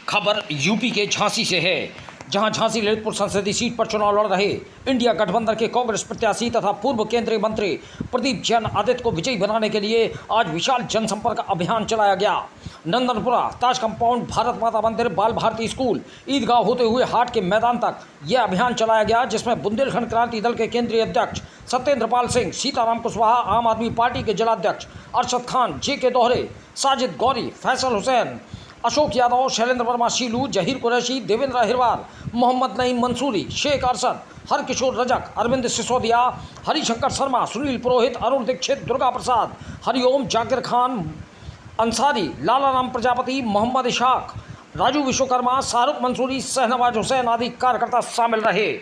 खबर यूपी के झांसी से है, जहां झांसी ललितपुर संसदीय सीट पर चुनाव लड़ रहे इंडिया गठबंधन के कांग्रेस प्रत्याशी तथा पूर्व केंद्रीय मंत्री प्रदीप जैन आदित्य को विजयी बनाने के लिए आज विशाल जनसंपर्क अभियान चलाया गया। नंदनपुरा, ताज कंपाउंड, भारत माता मंदिर, बाल भारती स्कूल, ईदगाह होते हुए हाट के मैदान तक यह अभियान चलाया गया, जिसमें बुंदेलखंड क्रांति दल के केंद्रीय अध्यक्ष सत्येंद्र पाल सिंह, सीताराम कुशवाहा, आम आदमी पार्टी के जिलाध्यक्ष अरशद खान, JK दोहरे, साजिद गौरी, फैसल हुसैन, अशोक यादव, शैलेंद्र वर्मा शीलू, जहीर कुरैशी, देवेंद्र अहिरवार, मोहम्मद नईम मंसूरी, शेख अरशद, हरकिशोर रजक, अरविंद सिसोदिया, हरिशंकर शर्मा, सुनील पुरोहित, अरुण दीक्षित, दुर्गा प्रसाद, हरिओम, जाकिर खान अंसारी, लाला राम प्रजापति, मोहम्मद इशाक, राजू विश्वकर्मा, शाहरुख मंसूरी, शहनवाज हुसैन आदि कार्यकर्ता शामिल रहे।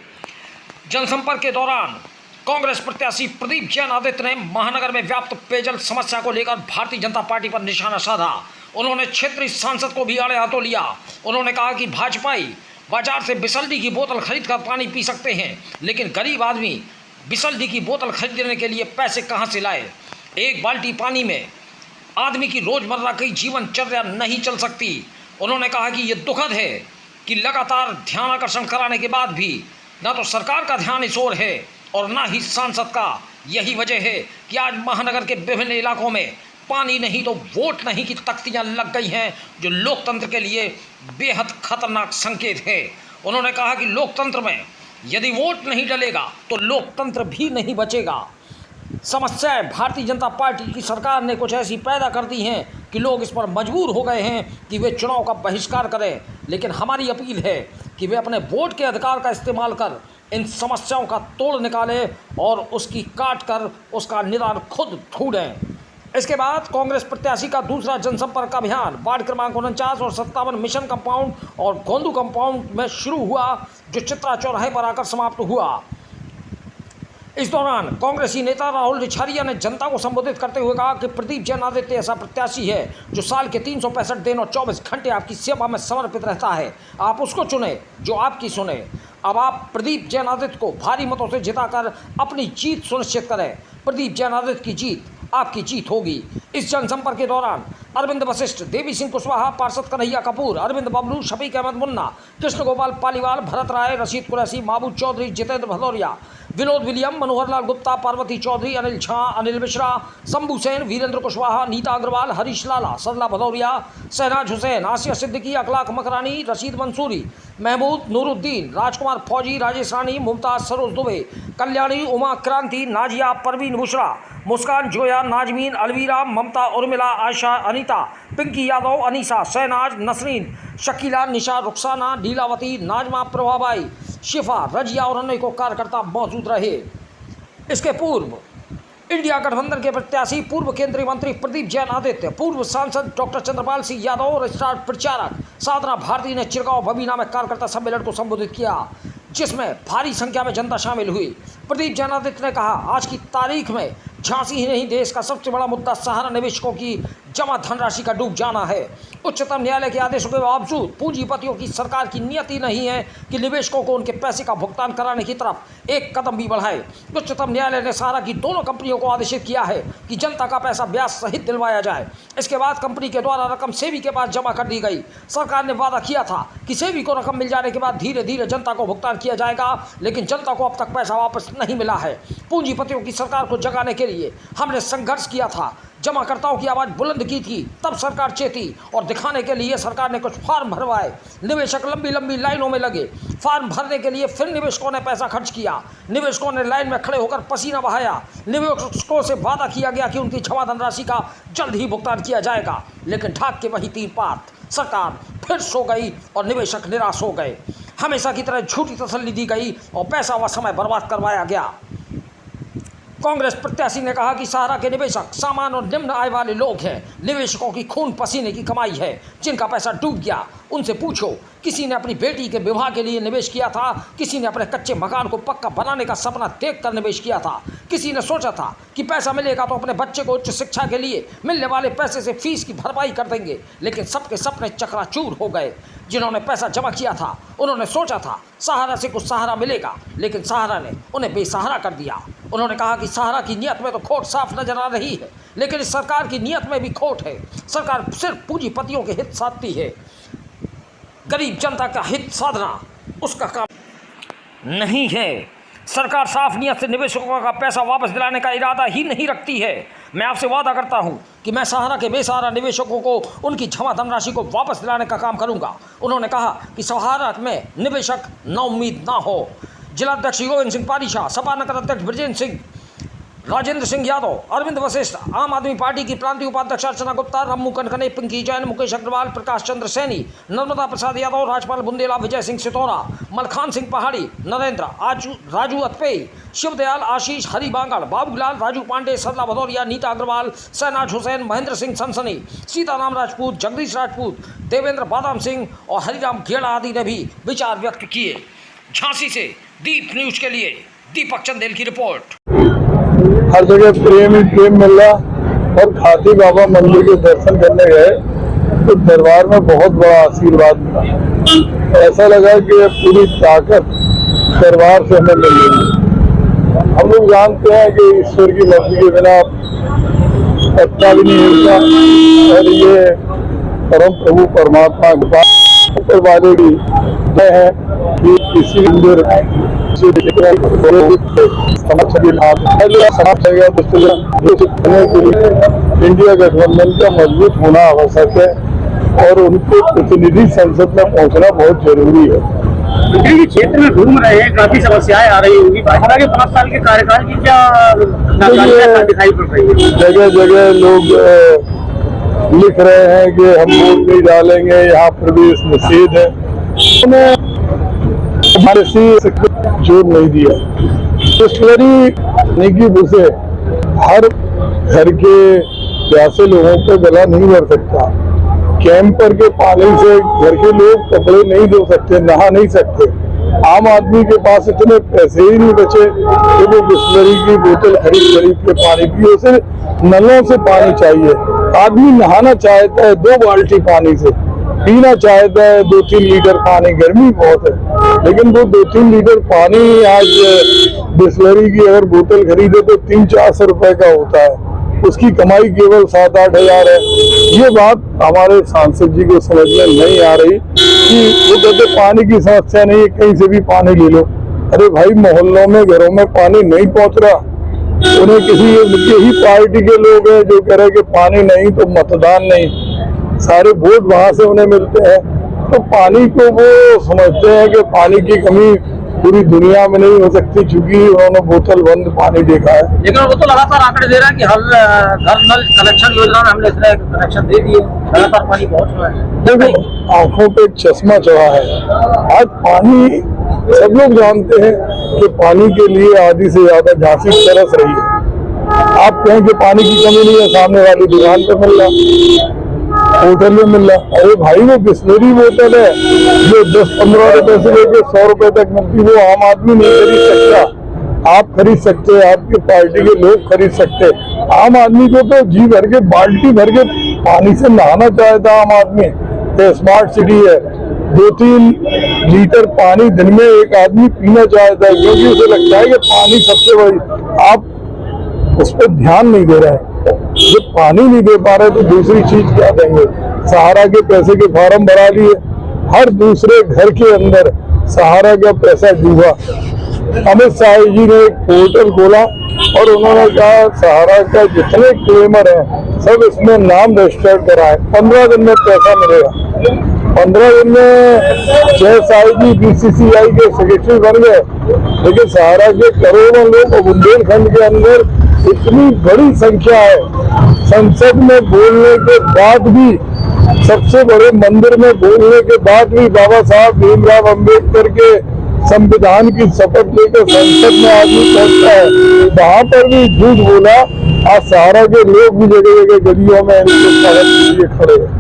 जनसंपर्क के दौरान कांग्रेस प्रत्याशी प्रदीप जैन आदित्य ने महानगर में व्याप्त पेयजल समस्या को लेकर भारतीय जनता पार्टी पर निशाना साधा। उन्होंने क्षेत्रीय सांसद को भी आड़े हाथों लिया। उन्होंने कहा कि भाजपाई बाजार से बिसलरी की बोतल खरीदकर पानी पी सकते हैं, लेकिन गरीब आदमी बिसलरी की बोतल खरीदने के लिए पैसे कहां से लाए। एक बाल्टी पानी में आदमी की रोजमर्रा की जीवनचर्या नहीं चल सकती। उन्होंने कहा कि यह दुखद है कि लगातार ध्यानाकर्षण कराने के बाद भी न तो सरकार का ध्यान इस ओर है और न ही सांसद का। यही वजह है कि आज महानगर के विभिन्न इलाकों में पानी नहीं तो वोट नहीं की तख्तियां लग गई हैं, जो लोकतंत्र के लिए बेहद खतरनाक संकेत है। उन्होंने कहा कि लोकतंत्र में यदि वोट नहीं डलेगा तो लोकतंत्र भी नहीं बचेगा। समस्याएं भारतीय जनता पार्टी की सरकार ने कुछ ऐसी पैदा कर दी हैं कि लोग इस पर मजबूर हो गए हैं कि वे चुनाव का बहिष्कार करें। लेकिन हमारी अपील है कि वे अपने वोट के अधिकार का इस्तेमाल कर इन समस्याओं का तोड़ निकालें और उसकी काट कर उसका निदान खुद ढूंढें। इसके बाद कांग्रेस प्रत्याशी का दूसरा जनसंपर्क अभियान वार्ड क्रमांक 49 और 57 मिशन कंपाउंड और गोंदू कंपाउंड में शुरू हुआ, जो चित्रा चौराहे पर आकर समाप्त हुआ। इस दौरान कांग्रेसी नेता राहुल रिछारिया ने जनता को संबोधित करते हुए कहा कि प्रदीप जैन आदित्य ऐसा प्रत्याशी है जो साल के 365 दिन और 24 घंटे आपकी सेवा में समर्पित रहता है। आप उसको चुने जो आपकी सुने। अब आप प्रदीप जैन आदित्य को भारी मतों से जिताकर अपनी जीत सुनिश्चित करें। प्रदीप जैन आदित्य की जीत आपकी जीत होगी। इस जनसंपर्क के दौरान अरविंद वशिष्ठ, देवी सिंह कुशवाहा, पार्षद कन्हैया कपूर, अरविंद बबलू, शफीक अहमद मुन्ना, कृष्ण गोपाल पालीवाल, भरत राय, रशीद कुरैशी, महबूब चौधरी, जितेंद्र भदौरिया, विनोद विलियम, मनोहर लाल गुप्ता, पार्वती चौधरी, अनिल झा, अनिल मिश्रा, शंभू सेन, वीरेंद्र कुशवाहा, नीता अग्रवाल, हरीश लाला, सरला भदौरिया, शहनाज हुसैन, आसिया सिद्दीकी, अखलाक मकरानी, रशीद मंसूरी, महमूद नूरुद्दीन, राजकुमार फौजी, राजेश रानी, मुमताज सरोज दुबे, कल्याणी, उमा क्रांति, नाजिया, परवीन बुशरा, मुस्कान जोया, नाजमीन, अलवीरा, ममता, उर्मिला, आयशा, अनीता, पिंकी यादव, अनीसा, शहनाज, नसरीन, शकीला, निशा, रुखसाना, लीलावती, नाजमा, प्रभाबाई, शिफा, रजिया और अनेकों कार्यकर्ता मौजूद रहे। इसके पूर्व इंडिया गठबंधन के प्रत्याशी पूर्व केंद्रीय मंत्री प्रदीप जैन आदित्य, पूर्व सांसद डॉक्टर चंद्रपाल सिंह यादव और स्टार प्रचारक साधना भारती ने चिरगांव बबीना में कार्यकर्ता सम्मेलन को संबोधित किया, जिसमें भारी संख्या में जनता शामिल हुई। प्रदीप जैन आदित्य ने कहा, आज की तारीख में झांसी ही नहीं, देश का सबसे बड़ा मुद्दा सहारा निवेशकों की जमा धनराशि का डूब जाना है। उच्चतम न्यायालय के आदेशों के बावजूद पूंजीपतियों की सरकार की नियति नहीं है कि निवेशकों को उनके पैसे का भुगतान कराने की तरफ एक कदम भी बढ़ाए। उच्चतम न्यायालय ने सहारा की दोनों कंपनियों को आदेशित किया है कि जनता का पैसा ब्याज सहित दिलवाया जाए। इसके बाद कंपनी के द्वारा रकम सेबी के पास जमा कर दी गई। सरकार ने वादा किया था कि सेबी को रकम मिल जाने के बाद धीरे धीरे जनता को भुगतान किया जाएगा, लेकिन जनता को अब तक पैसा वापस नहीं मिला है। पूंजीपतियों की सरकार को जगाने के लिए हमने संघर्ष किया था, जमाकर्ताओं की आवाज़ बुलंद की थी, तब सरकार चेती और दिखाने के लिए सरकार ने कुछ फार्म भरवाए। निवेशक लंबी लंबी लाइनों में लगे। फार्म भरने के लिए फिर निवेशकों ने पैसा खर्च किया। निवेशकों ने लाइन में खड़े होकर पसीना बहाया। निवेशकों से वादा किया गया कि उनकी जमा धनराशि का जल्द ही भुगतान किया जाएगा, लेकिन ढाक के वही तीन पात सरकार फिर सो गई और निवेशक निराश हो गए। हमेशा की तरह झूठी तसल्ली दी गई और पैसा व समय बर्बाद करवाया गया। कांग्रेस प्रत्याशी ने कहा कि सहारा के निवेशक सामान्य और निम्न आय वाले लोग हैं। निवेशकों की खून पसीने की कमाई है, जिनका पैसा डूब गया। उनसे पूछो कि किसी ने अपनी बेटी के विवाह के लिए निवेश किया था, किसी ने अपने कच्चे मकान को पक्का बनाने का सपना देखकर निवेश किया था, किसी ने सोचा था कि पैसा मिलेगा तो अपने बच्चे को उच्च शिक्षा के लिए मिलने वाले पैसे से फीस की भरपाई कर देंगे। लेकिन सबके सपने चकनाचूर हो गए। जिन्होंने पैसा जमा किया था उन्होंने सोचा था सहारा से कुछ सहारा मिलेगा, लेकिन सहारा ने उन्हें बेसहारा कर दिया। उन्होंने कहा कि सहारा की नीयत में तो खोट साफ नजर आ रही है, लेकिन इस सरकार की नीयत में भी खोट है। सरकार सिर्फ पूंजीपतियों के हित साधती है, गरीब जनता का हित साधना उसका काम नहीं है। सरकार साफ नियत से निवेशकों का पैसा वापस दिलाने का इरादा ही नहीं रखती है। मैं आपसे वादा करता हूं कि मैं सहारा के बेसहारा निवेशकों को उनकी जमा धनराशि को वापस दिलाने का काम करूंगा। उन्होंने कहा कि सहारा में निवेशक नाउम्मीद ना हो। जिलाध्यक्ष गोविंद सिंह पारीशाह, सपा नगर अध्यक्ष ब्रजेंद्र सिंह, राजेंद्र सिंह यादव, अरविंद वशिष्ठ, आम आदमी पार्टी की प्रांतीय उपाध्यक्ष अर्चना गुप्ता, रम्मू कनकने, पिंकी जैन, मुकेश अग्रवाल, प्रकाश चंद्र सैनी, नर्मदा प्रसाद यादव, राजपाल बुंदेला, विजय सिंह सितौरा, मलखान सिंह पहाड़ी, नरेंद्र, राजू अतपेई, शिवदयाल, आशीष, हरि बांगड़, बाबूलाल, राजू पांडे, सरला भदौरिया, नीता अग्रवाल, शहनाज हुसैन, महेंद्र सिंह सनसनी, सीताराम राजपूत, जगदीश राजपूत, देवेंद्र बादाम सिंह और हरिराम घेड़ा आदि ने भी विचार व्यक्त किए। झांसी से दीप न्यूज के लिए दीपक चंदेल की रिपोर्ट। हर जगह प्रेम ही प्रेम मिल रहा और खाती बाबा मंदिर के दर्शन करने गए तो दरबार में बहुत बड़ा आशीर्वाद मिला। ऐसा लगा कि पूरी ताकत दरबार से हमें मिल रही। हम लोग जानते हैं कि ईश्वर की मर्जी के बिना पत्ता भी नहीं हिलता और ये परम प्रभु परमात्मा के पास ऊपर वाले भी है कि किसी मंदिर इंडिया गठबंधन का मजबूत होना आवश्यक है और उनको प्रतिनिधि संसद में पहुंचना बहुत जरूरी है। क्षेत्र में घूम रहे हैं, काफी समस्याएं आ रही होंगी। भाजपा के 5 साल के कार्यकाल की क्या नाकामियां दिखाई पड़ रही है? जगह जगह लोग लिख रहे हैं कि हम वोट नहीं डालेंगे, यहाँ प्रवेश निषेध है। उन्हें हमारे से जोर नहीं दिया। बिस्लरी की बुसे हर घर के प्यासे लोगों को गला नहीं भर सकता। कैंपर के पानी से घर के लोग कपड़े नहीं धो सकते, नहा नहीं सकते। आम आदमी के पास इतने पैसे ही नहीं बचे कि वो बिस्लरी की बोतल खरीद के पानी पिए। उसे नलों से पानी चाहिए। आदमी नहाना चाहता है 2 बाल्टी पानी से, पीना चाहता है 2-3 लीटर पानी। गर्मी बहुत है, लेकिन वो 2-3 लीटर पानी आज बिस्लरी की अगर बोतल खरीदे तो 300-400 रुपए का होता है। उसकी कमाई केवल 7-8 हजार है। ये बात हमारे सांसद जी को समझ में नहीं आ रही कि वो कहते पानी की समस्या नहीं है, कहीं से भी पानी ले लो। अरे भाई, मोहल्लों में घरों में पानी नहीं पहुंच रहा। उन्हें किसी यही पार्टी के लोग हैं जो कह रहे कि पानी नहीं तो मतदान नहीं, सारे वोट वहां से उन्हें मिलते हैं। तो पानी को वो समझते हैं कि पानी की कमी पूरी दुनिया में नहीं हो सकती, क्योंकि उन्होंने बोतल बंद पानी देखा है। लेकिन वो तो लगातार आंकड़े दे रहा है कि हर घर नल कनेक्शन योजना में हमने इसलिए कनेक्शन दे दिए, लगातार पानी पहुंच रहा है। देखो, आंखों पे एक चश्मा चढ़ा है। आज पानी सब लोग जानते हैं कि पानी के लिए आधी से ज्यादा झांसी तरस रही है। आप कहें कि पानी की कमी नहीं है, सामने वाली दुकान पे मिल रहा, होटल में मिल रहा। अरे भाई, वो बिस्लरी बोतल है जो 10-15 रुपए से लेकर 100 रुपए तक मिलती, वो आम आदमी नहीं खरीद सकता। आप खरीद सकते हैं, आपकी पार्टी के लोग खरीद सकते हैं। आम आदमी को तो जी भर के बाल्टी भर के पानी से नहाना चाहता है आम आदमी। ये स्मार्ट सिटी है। 2-3 लीटर पानी दिन में एक आदमी पीना चाहता है, क्योंकि उसे लगता है कि पानी सबसे बड़ी। आप उस पर ध्यान नहीं दे रहे हैं। जब पानी नहीं दे पा रहे तो दूसरी चीज क्या देंगे? सहारा के पैसे के फार्म भरा लिए, हर दूसरे घर के अंदर सहारा का पैसा डूबा। अमित शाह जी ने एक पोर्टल खोला और उन्होंने कहा सहारा का जितने क्लेमर हैं सब इसमें नाम रजिस्टर्ड कराए, 15 दिन में पैसा मिलेगा। 15 दिन में जय साई जी BCCI के सेक्रेटरी बन गए, लेकिन सहारा के करोड़ों लोग बुंदेलखंड के अंदर इतनी बड़ी संख्या है। संसद में बोलने के बाद भी, सबसे बड़े मंदिर में बोलने के बाद भी बाबा साहब भीमराव अम्बेडकर के संविधान की शपथ लेकर संसद में आदमी पहुंचता है, वहां पर भी झूठ बोला। आज सहारा के लोग भी जगह जगह गलियों में इनके स्वागत के लिए खड़े हैं।